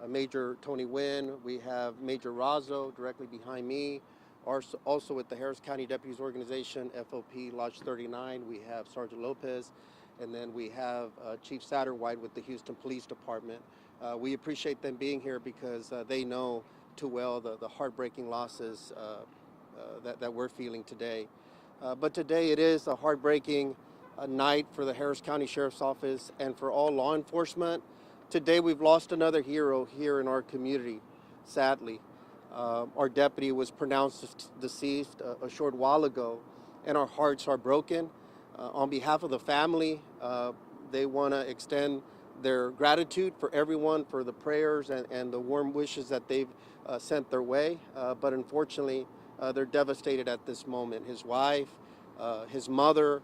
Major Tony Wynn. We have Major Razzo directly behind me. Also with the Harris County Deputies Organization, FOP Lodge 39, we have Sergeant Lopez, and then we have Chief Satterwhite with the Houston Police Department. We appreciate them being here because they know too well the heartbreaking losses that we're feeling today. But today it is a heartbreaking night for the Harris County Sheriff's Office and for all law enforcement. Today we've lost another hero here in our community, sadly. Our deputy was pronounced deceased a short while ago, and our hearts are broken. On behalf of the family, they want to extend their gratitude for everyone, for the prayers and the warm wishes that they've sent their way. But unfortunately, they're devastated at this moment. His wife, his mother,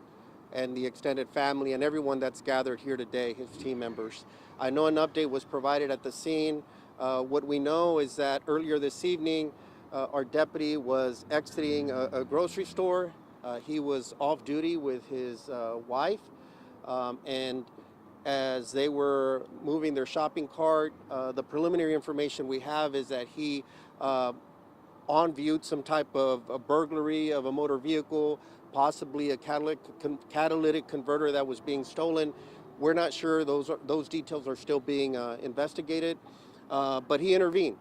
and the extended family, and everyone that's gathered here today, his team members. I know an update was provided at the scene. What we know is that earlier this evening, our deputy was exiting a grocery store. He was off duty with his wife, and as they were moving their shopping cart, the preliminary information we have is that he on-viewed some type of a burglary of a motor vehicle, possibly a catalytic converter that was being stolen. We're not sure. Those details are still being investigated. But he intervened.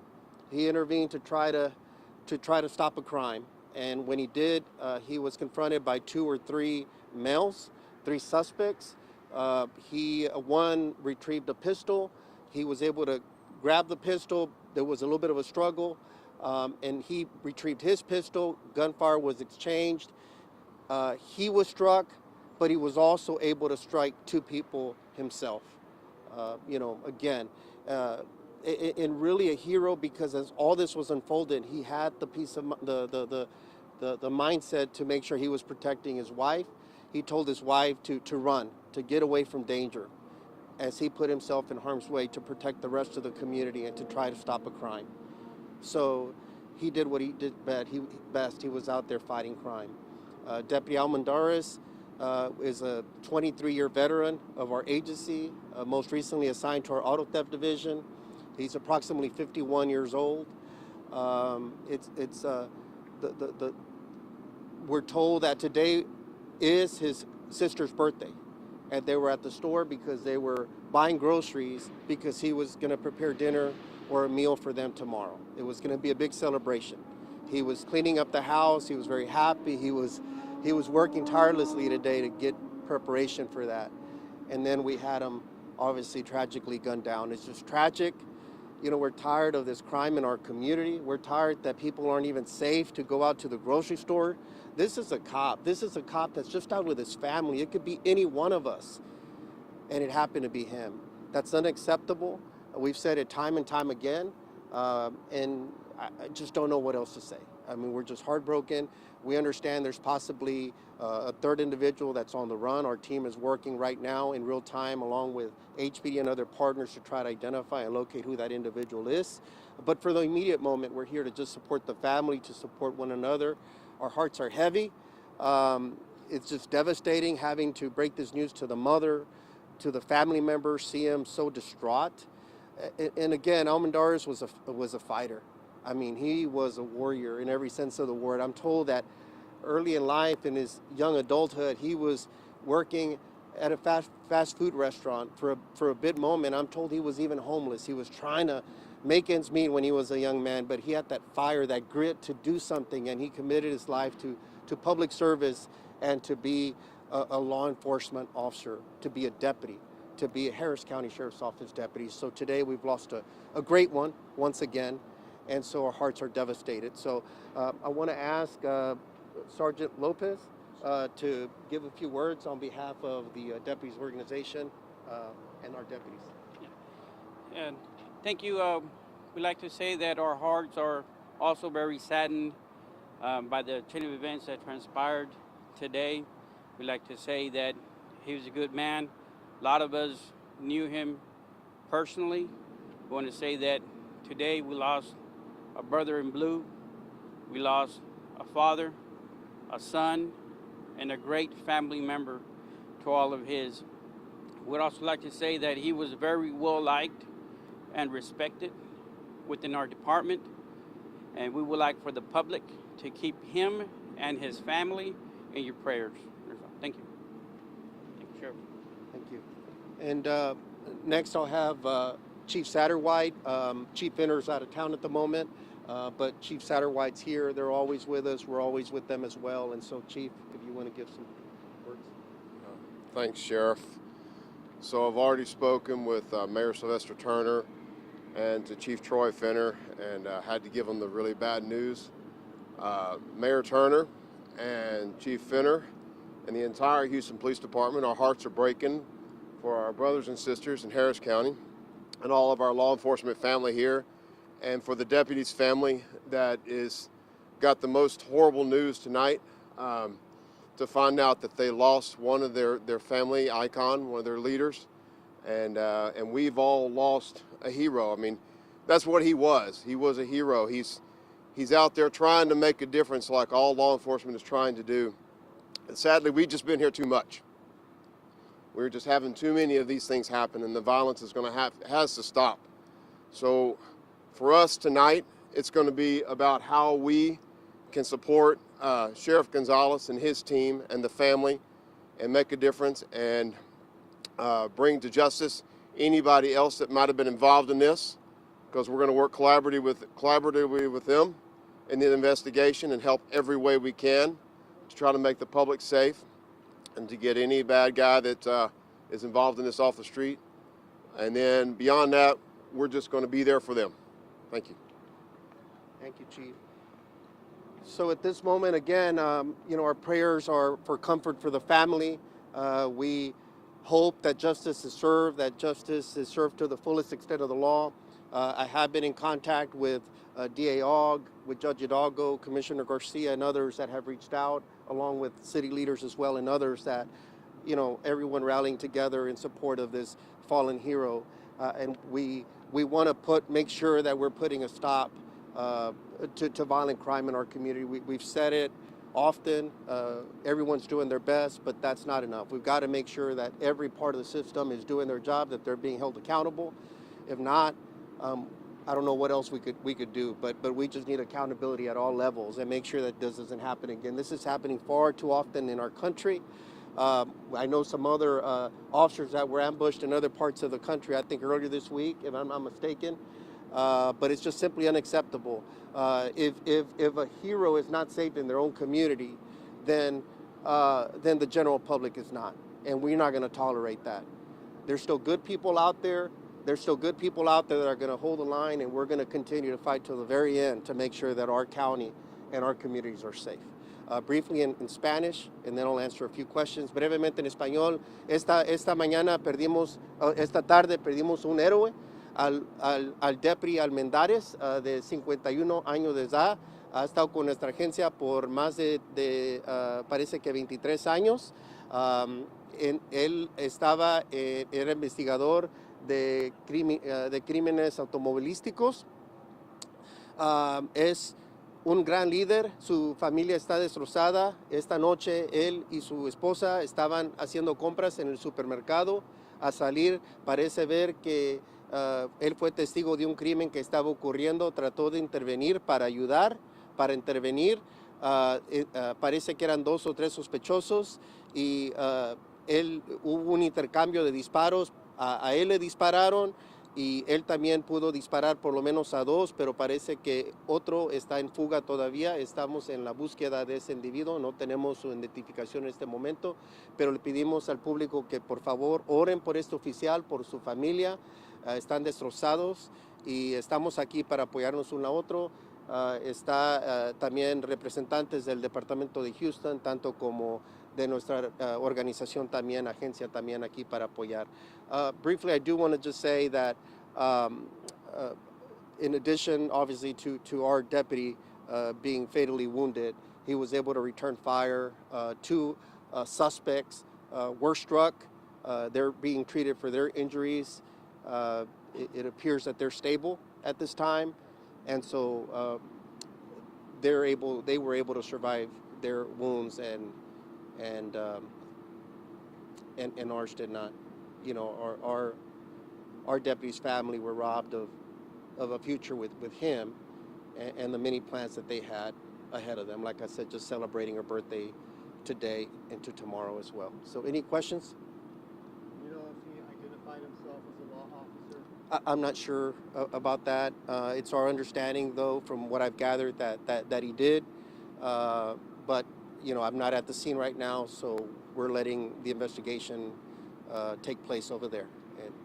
He intervened to try to stop a crime. And when he did, he was confronted by 2 or 3 males, 3 suspects. One retrieved a pistol. He was able to grab the pistol. There was a little bit of a struggle, and he retrieved his pistol. Gunfire was exchanged. He was struck, but he was also able to strike 2 people himself. Again, and really a hero, because as all this was unfolded, he had the piece of the mindset to make sure he was protecting his wife. He told his wife to run, to get away from danger, as he put himself in harm's way to protect the rest of the community and to try to stop a crime. So he did what he did best. He was out there fighting crime. Deputy Almendarez is a 23-year veteran of our agency, most recently assigned to our auto theft division. He's approximately 51 years old. We're told that today is his sister's birthday, and they were at the store because they were buying groceries because he was going to prepare dinner or a meal for them tomorrow. It was going to be a big celebration. He was cleaning up the house. He was very happy. He was working tirelessly today to get preparation for that. And then we had him obviously tragically gunned down. It's just tragic. We're tired of this crime in our community. We're tired that people aren't even safe to go out to the grocery store. This is a cop. This is a cop that's just out with his family. It could be any one of us, and it happened to be him. That's unacceptable. We've said it time and time again, and I just don't know what else to say. I mean, we're just heartbroken. We understand there's possibly a 3rd individual that's on the run. Our team is working right now in real time along with HPD and other partners to try to identify and locate who that individual is. But for the immediate moment, we're here to just support the family, to support one another. Our hearts are heavy. It's just devastating having to break this news to the mother, to the family members, see him so distraught. And again, Almendarez was a fighter. I mean, he was a warrior in every sense of the word. I'm told that early in life, in his young adulthood, he was working at a fast food restaurant for a bit moment. I'm told he was even homeless. He was trying to make ends meet when he was a young man, but he had that fire, that grit to do something, and he committed his life to public service and to be a law enforcement officer, to be a deputy, to be a Harris County Sheriff's Office deputy. So today we've lost a great one once again, and so our hearts are devastated. So I want to ask Sergeant Lopez to give a few words on behalf of the deputies organization and our deputies. Yeah. And thank you. We'd like to say that our hearts are also very saddened by the chain of events that transpired today. We'd like to say that he was a good man. A lot of us knew him personally. We want to say that today we lost a brother in blue. We lost a father, a son, and a great family member to all of his. We'd also like to say that he was very well liked and respected within our department. And we would like for the public to keep him and his family in your prayers. Thank you. Thank you, Sheriff. Thank you. And next I'll have Chief Satterwhite. Chief Finner's out of town at the moment, but Chief Satterwhite's here. They're always with us. We're always with them as well. And so, Chief, if you want to give some words. Thanks, Sheriff. So I've already spoken with Mayor Sylvester Turner and to Chief Troy Finner, and had to give them the really bad news. Mayor Turner and Chief Finner and the entire Houston Police Department, our hearts are breaking for our brothers and sisters in Harris County and all of our law enforcement family here, and for the deputy's family that is got the most horrible news tonight, to find out that they lost one of their family icon, one of their leaders, and we've all lost a hero. I mean, that's what he was. He was a hero. He's out there trying to make a difference like all law enforcement is trying to do. And sadly, we've just been here too much. We're just having too many of these things happen, and the violence is has to stop. So for us tonight, it's going to be about how we can support Sheriff Gonzalez and his team and the family and make a difference and bring to justice anybody else that might have been involved in this, because we're going to work collaboratively with them in the investigation and help every way we can to try to make the public safe and to get any bad guy that is involved in this off the street. And then beyond that, we're just going to be there for them. Thank you. Thank you, Chief. So at this moment, again, our prayers are for comfort for the family. We hope that justice is served to the fullest extent of the law. I have been in contact with DA Ogg, with Judge Hidalgo, Commissioner Garcia, and others that have reached out, along with city leaders as well and others that, everyone rallying together in support of this fallen hero. And we want to make sure that we're putting a stop to violent crime in our community. We've said it often, everyone's doing their best, but that's not enough. We've got to make sure that every part of the system is doing their job, that they're being held accountable. If not, I don't know what else we could do, but we just need accountability at all levels and make sure that this doesn't happen again. This is happening far too often in our country. I know some other officers that were ambushed in other parts of the country, I think earlier this week, if I'm not mistaken. But it's just simply unacceptable. If a hero is not safe in their own community, then the general public is not, and we're not going to tolerate that. There's still good people out there. There's still good people out there that are going to hold the line, and we're going to continue to fight till the very end to make sure that our county and our communities are safe. Briefly in Spanish, and then I'll answer a few questions. Brevemente en español. Esta tarde perdimos un héroe. Al Deputy Almendares, de 51 años de edad. Ha estado con nuestra agencia por más de parece que 23 años. Él era investigador de crímenes automovilísticos. Es un gran líder, su familia está destrozada. Esta noche él y su esposa estaban haciendo compras en el supermercado. A salir parece ver que él fue testigo de un crimen que estaba ocurriendo, trató de intervenir para ayudar, parece que eran 2 o 3 sospechosos y hubo un intercambio de disparos, a él le dispararon y él también pudo disparar por lo menos a 2, pero parece que otro está en fuga todavía. Estamos en la búsqueda de ese individuo, no tenemos su identificación en este momento, pero le pedimos al público que por favor oren por este oficial, por su familia. Están destrozados y estamos aquí para apoyarnos uno a otro. Está también representantes del departamento de Houston, tanto como de nuestra organización también, agencia también aquí para apoyar. Briefly, I do want to just say that in addition, obviously, to our deputy being fatally wounded, he was able to return fire. 2 suspects were struck. They're being treated for their injuries. It appears that they're stable at this time, and so they were able to survive their wounds, and ours did not. our deputy's family were robbed of a future with him and the many plans that they had ahead of them. Like I said, just celebrating her birthday today and to tomorrow as well. So any questions? You know if he identified himself as a law officer? I'm not sure about that. It's our understanding, though, from what I've gathered, that he did. But, you know, I'm not at the scene right now, so we're letting the investigation take place over there.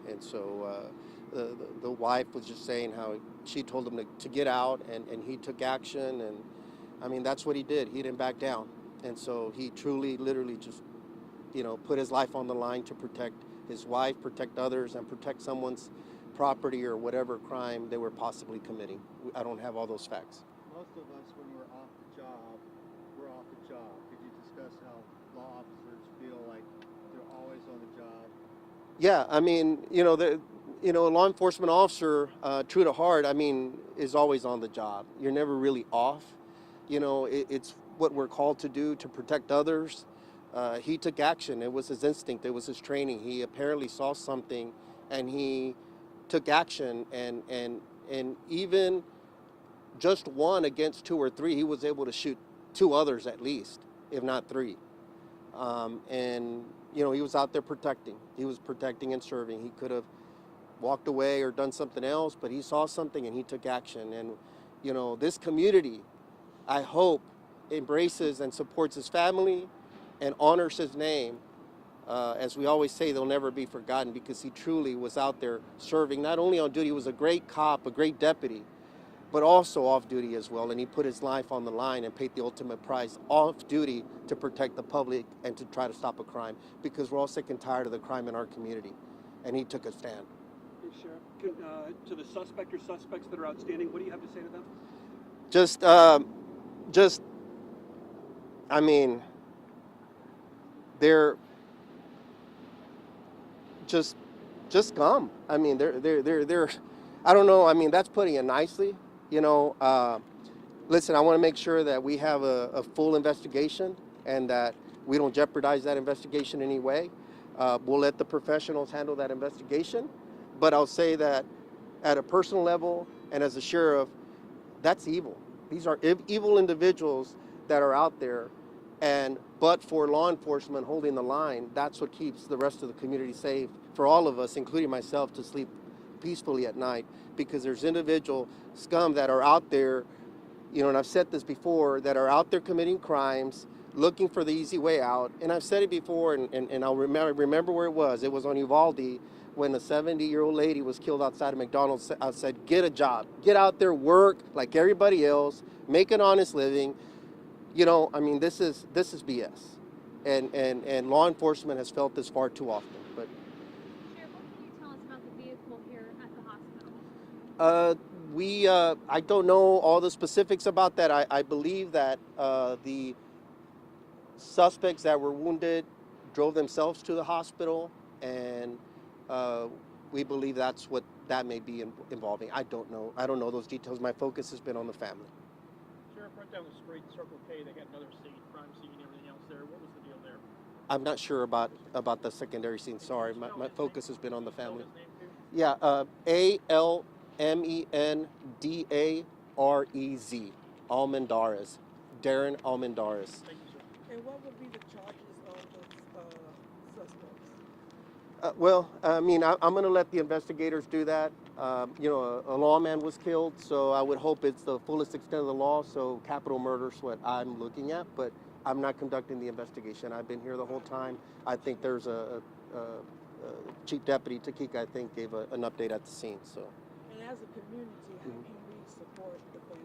And so the wife was just saying how she told him to get out, and he took action. And, I mean, that's what he did. He didn't back down. And so he truly, literally just, you know, put his life on the line to protect his wife, protect others, and protect someone's property or whatever crime they were possibly committing. I don't have all those facts. Most of us, when we're off the job, we're off the job. Could you discuss how law officers feel like they're always on the job? Yeah, I mean, a law enforcement officer, true to heart, I mean, is always on the job. You're never really off. You know, it's what we're called to do, to protect others. He took action. It was his instinct. It was his training. He apparently saw something, and he took action. And even just one against two or three, he was able to shoot two others at least, if not three. And you know, he was out there protecting. He was protecting and serving. He could have walked away or done something else, but he saw something and he took action. And you know, this community, I hope, embraces and supports his family and honors his name. As we always say, they'll never be forgotten, because he truly was out there serving, not only on duty. He was a great cop, a great deputy, but also off duty as well. And he put his life on the line and paid the ultimate price off duty to protect the public and to try to stop a crime, because we're all sick and tired of the crime in our community. And he took a stand. Hey, Sheriff, to the suspect or suspects that are outstanding, what do you have to say to them? I mean, they're just scum. I mean, they're I don't know. I mean, that's putting it nicely. You know, listen, I want to make sure that we have a full investigation and that we don't jeopardize that investigation in any way. We'll let the professionals handle that investigation. But I'll say that at a personal level and as a sheriff, that's evil. These are evil individuals that are out there. But for law enforcement holding the line, that's what keeps the rest of the community safe, for all of us, including myself, to sleep peacefully at night, because there's individual scum that are out there, you know, and I've said this before, that are out there committing crimes, looking for the easy way out. And I've said it before, and I'll remember where it was. It was on Uvalde when a 70-year-old lady was killed outside of McDonald's. I said, get a job, get out there, work like everybody else, make an honest living. You know, I mean, this is BS, and law enforcement has felt this far too often. But Sheriff, what can you tell us about the vehicle here at the hospital? I don't know all the specifics about that. I believe that the suspects that were wounded drove themselves to the hospital, and we believe that's what that may be involving. I don't know. I don't know those details. My focus has been on the family. Sheriff, right down the street, Circle K, they got another scene, crime scene, everything else there. What was the deal there? I'm not sure about the secondary scene. Sorry, my focus has been on the family. His name too? Yeah, Almendarez, Almendarez, Darren Almendarez. Thank you, sir. And what would be the charges of the suspects? Well, I mean, I'm going to let the investigators do that. You know, a lawman was killed, so I would hope it's the fullest extent of the law. So capital murder is what I'm looking at, but I'm not conducting the investigation. I've been here the whole time. I think there's a Chief Deputy Takika, I think, gave an update at the scene. So, And as a community, how can we support the family?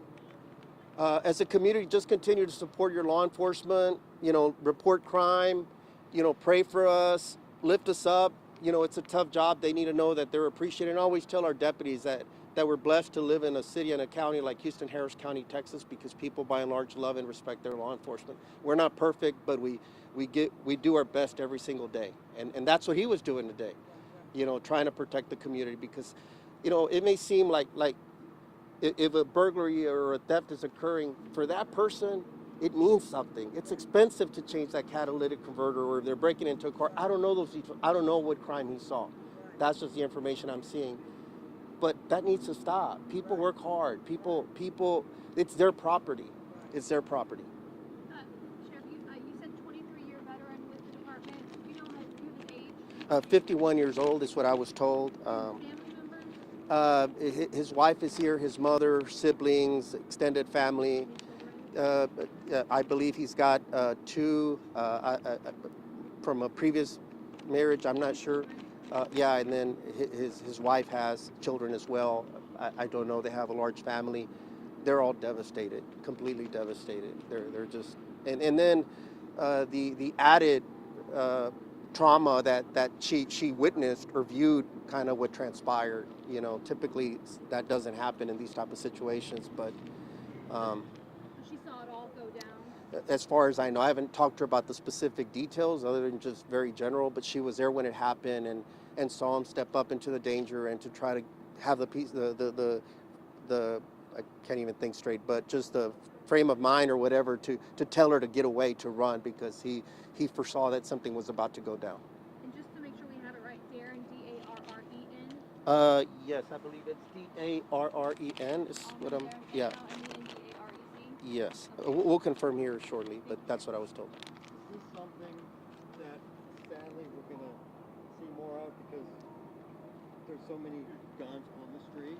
as a community, just continue to support your law enforcement. You know, report crime. You know, pray for us, lift us up. You know, it's a tough job. They need to know that they're appreciated. And I always tell our deputies that we're blessed to live in a city and a county like Houston, Harris County, Texas, because people by and large love and respect their law enforcement. We're not perfect, but we do our best every single day. And that's what he was doing today, you know, trying to protect the community, because, you know, it may seem like if a burglary or a theft is occurring, for that person, it means something. It's expensive to change that catalytic converter, or if they're breaking into a car. I don't know those details. I don't know what crime he saw. That's just the information I'm seeing. But that needs to stop. People work hard. People, it's their property. It's their property. Sheriff, you said 23-year veteran with the department. Do you know his age? 51 years old is what I was told. Family members? His wife is here, his mother, siblings, extended family. I believe he's got two from a previous marriage. I'm not sure. Yeah, and then his wife has children as well. I don't know. They have a large family. They're all devastated, completely devastated. They're just and then the added trauma that she witnessed or viewed, kind of what transpired. You know, typically that doesn't happen in these type of situations, but. She saw it all go down. As far as I know, I haven't talked to her about the specific details other than just very general, but she was there when it happened and saw him step up into the danger and to try to have the piece, the I can't even think straight, but just the frame of mind or whatever to tell her to get away, to run, because he foresaw that something was about to go down. And just to make sure we have it right, Darren, D-A-R-R-E-N. Yes, I believe it's D-A-R-R-E-N is what I'm, yeah. M-E-N-D-A-R-E-C. Yes, we'll confirm here shortly, but that's what I was told. Is this something that sadly we're gonna see more of because there's so many guns on the street?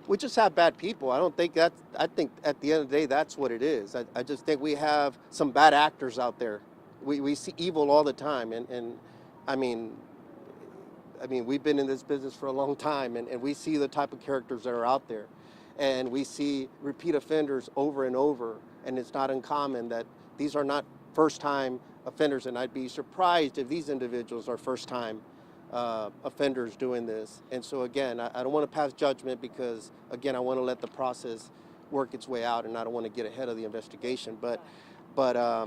We just have bad people. I think at the end of the day, that's what it is. I just think we have some bad actors out there. We see evil all the time. And I mean, we've been in this business for a long time, and we see the type of characters that are out there. And we see repeat offenders over and over. And it's not uncommon that these are not first-time offenders. And I'd be surprised if these individuals are first-time offenders doing this. And so again, I don't want to pass judgment because again, I want to let the process work its way out, and I don't want to get ahead of the investigation. But I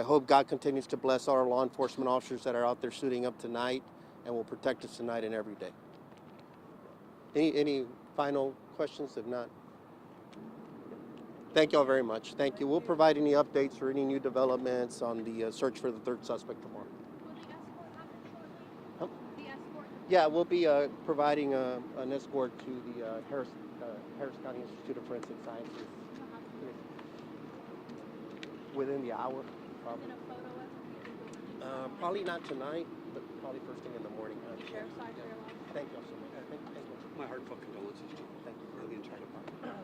hope God continues to bless our law enforcement officers that are out there suiting up tonight and will protect us tonight and every day. Any final questions? If not, thank you all very much. Thank you. We'll provide any updates or any new developments on the search for the third suspect tomorrow. Will the escort happen shortly? Huh? The escort? Yeah, we'll be providing an escort to the Harris County Institute of Forensic Sciences within the hour, probably. In a photo of him? Probably not tonight, but probably first thing in the morning. Sheriff, sorry for your loss. Thank you all so much. Thank you. My heartfelt condolences to Thank you. the entire department.